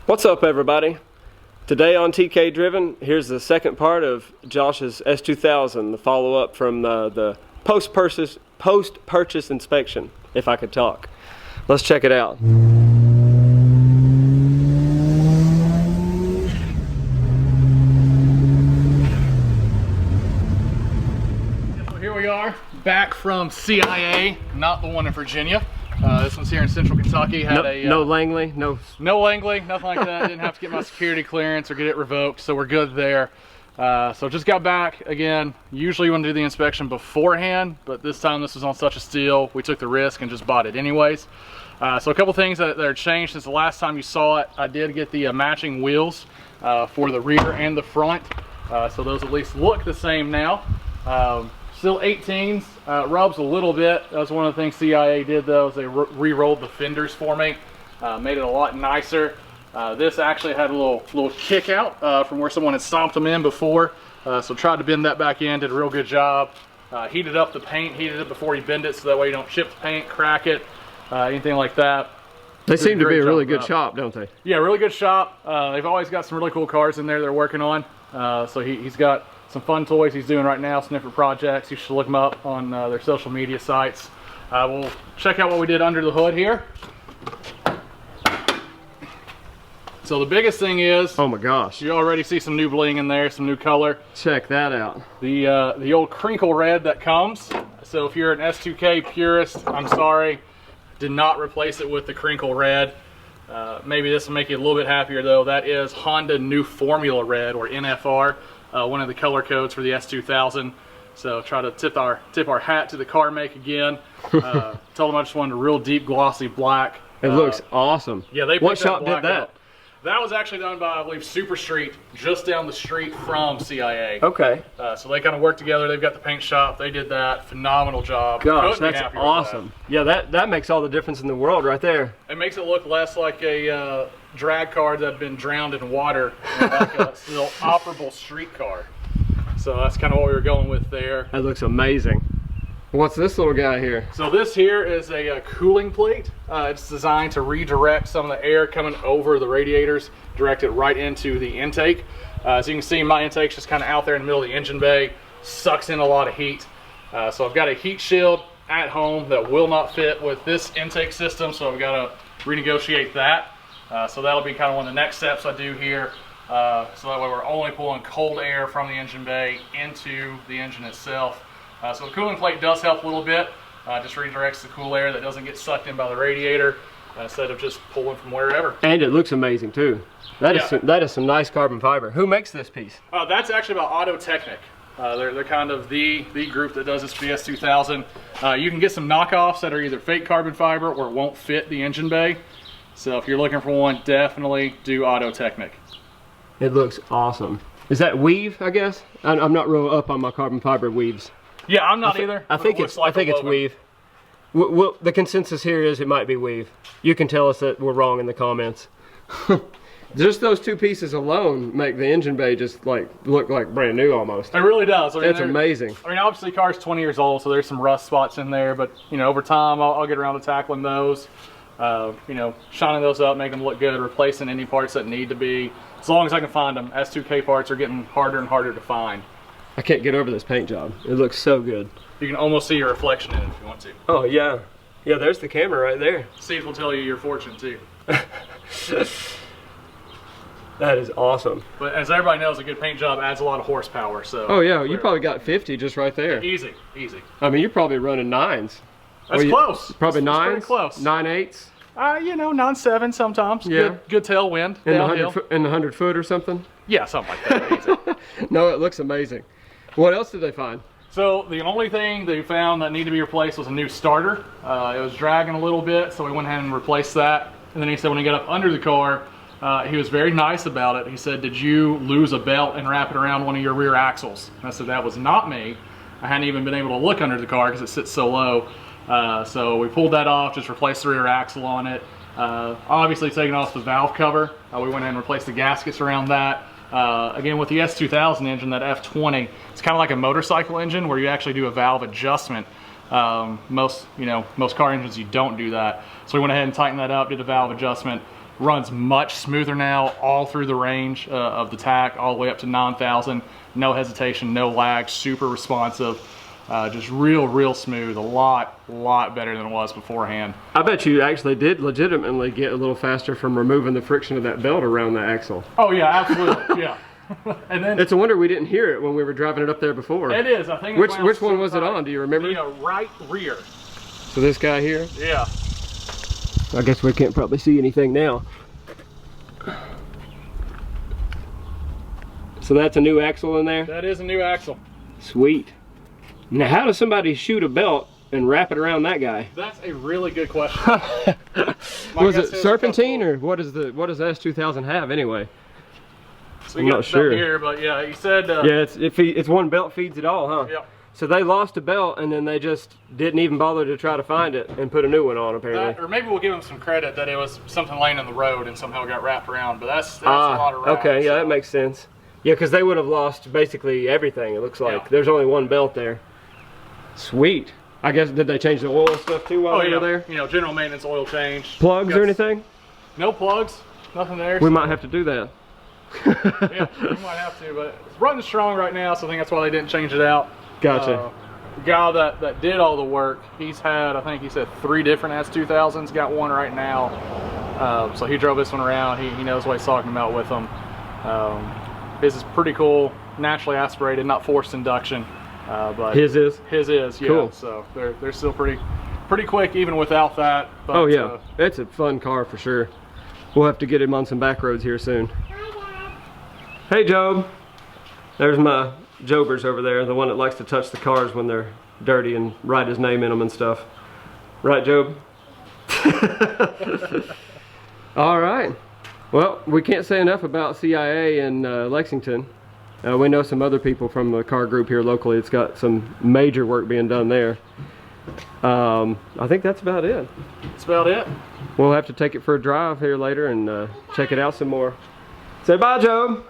What's up, everybody? Today on TK Driven, here's the second part of Josh's S2000, the follow-up from the post-purchase inspection, if I could talk. Let's check it out. So here we are, back from CIA, not the one in Virginia. This one's here in Central Kentucky. No Langley, no Langley, nothing like that. Didn't have to get my security clearance or get it revoked, so we're good there. So just got back again. Usually you want to do the inspection beforehand, but this time this was on such a steal, we took the risk and just bought it anyways. So a couple things that are changed since the last time you saw it. I did get the matching wheels for the rear and the front, so those at least look the same now. Still 18s, rubs a little bit. That was one of the things CIA did though, is they re-rolled the fenders for me, made it a lot nicer. This actually had a little kick out from where someone had stomped them in before, so tried to bend that back in, did a real good job. Heated up the paint, heated it before you bend it, so that way you don't chip the paint, crack it, anything like that. They seem to be a really good shop, don't they? Yeah, really good shop. They've always got some really cool cars in there they're working on. So he's got some fun toys he's doing right now, some different projects. You should look them up on their social media sites. We'll check out what we did under the hood here. So the biggest thing is, oh my gosh, you already see some new bling in there, some new color. Check that out. The old crinkle red that comes. So if you're an S2K purist, I'm sorry, did not replace it with the crinkle red. Maybe this will make you a little bit happier though. That is Honda New Formula Red, or NFR. One of the color codes for the S2000. So try to tip our hat to the car make again. Tell them I just wanted a real deep glossy black. It looks awesome. Yeah, they what shop did that? Up. That was actually done by, I believe, Super Street, just down the street from CIA. Okay. So they kind of worked together. They've got the paint shop. They did that. Phenomenal job. Gosh, that's awesome. Yeah, that makes all the difference in the world right there. It makes it look less like a drag car that had been drowned in water, and like a still operable street car. So that's kind of what we were going with there. That looks amazing. What's this little guy here? So this here is a cooling plate. It's designed to redirect some of the air coming over the radiators, direct it right into the intake. As you can see, my intake's just kind of out there in the middle of the engine bay, sucks in a lot of heat. So I've got a heat shield at home that will not fit with this intake system, so I've got to renegotiate that. So that'll be kind of one of the next steps I do here. So that way we're only pulling cold air from the engine bay into the engine itself. So the cooling plate does help a little bit. Just redirects the cool air that doesn't get sucked in by the radiator instead of just pulling from wherever. And it looks amazing too. That is some nice carbon fiber. Who makes this piece? That's actually about Auto Technic. They're kind of the group that does this for the S2000. You can get some knockoffs that are either fake carbon fiber or won't fit the engine bay. So if you're looking for one, definitely do Auto Technic. It looks awesome. Is that weave, I guess? I'm not real up on my carbon fiber weaves. Yeah, I'm not either. I think it's weave. The consensus here is it might be weave. You can tell us that we're wrong in the comments. Just those two pieces alone make the engine bay just like look like brand new almost. It really does. I mean, it's amazing. I mean, obviously the car's 20 years old, so there's some rust spots in there, but you know, over time I'll get around to tackling those. You know, shining those up, making them look good, replacing any parts that need to be, as long as I can find them. S2K parts are getting harder and harder to find. I can't get over this paint job. It looks so good. You can almost see your reflection in it if you want to. Oh yeah. Yeah, there's the camera right there. Steve will tell you your fortune too. That is awesome. But as everybody knows, a good paint job adds a lot of horsepower. So. Oh yeah, you probably got 50 just right there. Easy, easy. I mean, you're probably running 9s. That's close. Probably 9s? Pretty close. 9/8s? You know, 9/7 sometimes. Yeah. Good tailwind. In the 100 foot or something? Yeah, something like that. Easy. No, it looks amazing. What else did they find? So the only thing they found that needed to be replaced was a new starter. It was dragging a little bit, so we went ahead and replaced that. And then he said when he got up under the car, he was very nice about it. He said, "Did you lose a belt and wrap it around one of your rear axles?" And I said, "That was not me. I hadn't even been able to look under the car because it sits so low." So we pulled that off, just replaced the rear axle on it. Obviously taking off the valve cover. We went ahead and replaced the gaskets around that. Again, with the S2000 engine, that F20, it's kind of like a motorcycle engine where you actually do a valve adjustment. Most car engines, you don't do that. So we went ahead and tightened that up, did a valve adjustment. runs much smoother now all through the range of the tack, all the way up to 9,000. No hesitation, no lag, super responsive. Just real smooth. A lot better than it was beforehand. I bet you actually did legitimately get a little faster from removing the friction of that belt around the axle. Oh yeah, absolutely, yeah. And then it's a wonder we didn't hear it when we were driving it up there before. It is, I think. Which one was it on? Do you remember? The right rear. So this guy here? Yeah. I guess we can't probably see anything now. So that's a new axle in there? That is a new axle. Sweet. Now how does somebody shoot a belt and wrap it around that guy? That's a really good question. Was it serpentine, or what does the S2000 have anyway? So I'm not sure. Here, but yeah, he said. Yeah, it's one belt feeds it all, huh? Yep. So they lost a belt and then they just didn't even bother to try to find it and put a new one on, apparently. Or maybe we'll give them some credit that it was something laying in the road and somehow got wrapped around. But that's a lot of rounds. Okay, yeah, that makes sense. Yeah, because they would have lost basically everything. It looks like there's only one belt there. Sweet. I guess, did they change the oil and stuff too while they were there? You know, general maintenance, oil change. Plugs or anything? No plugs, nothing there. We might have to do that. Yeah, we might have to, but it's running strong right now, so I think that's why they didn't change it out. Gotcha. The guy that did all the work, he's had, I think he said 3 different S2000s, got one right now. So he drove this one around, he knows what he's talking about with them. His is pretty cool, naturally aspirated, not forced induction. But his is, yeah. Cool. So they're still pretty quick even without that. But, oh yeah, it's a fun car for sure. We'll have to get him on some back roads here soon. Hi, Dad. Hey, Job. There's my Jobers over there, the one that likes to touch the cars when they're dirty and write his name in them and stuff. Right, Job? All right. Well, we can't say enough about CIA in Lexington. We know some other people from the car group here locally. It's got some major work being done there. I think that's about it. That's about it. We'll have to take it for a drive here later and check it out some more. Say bye, Job.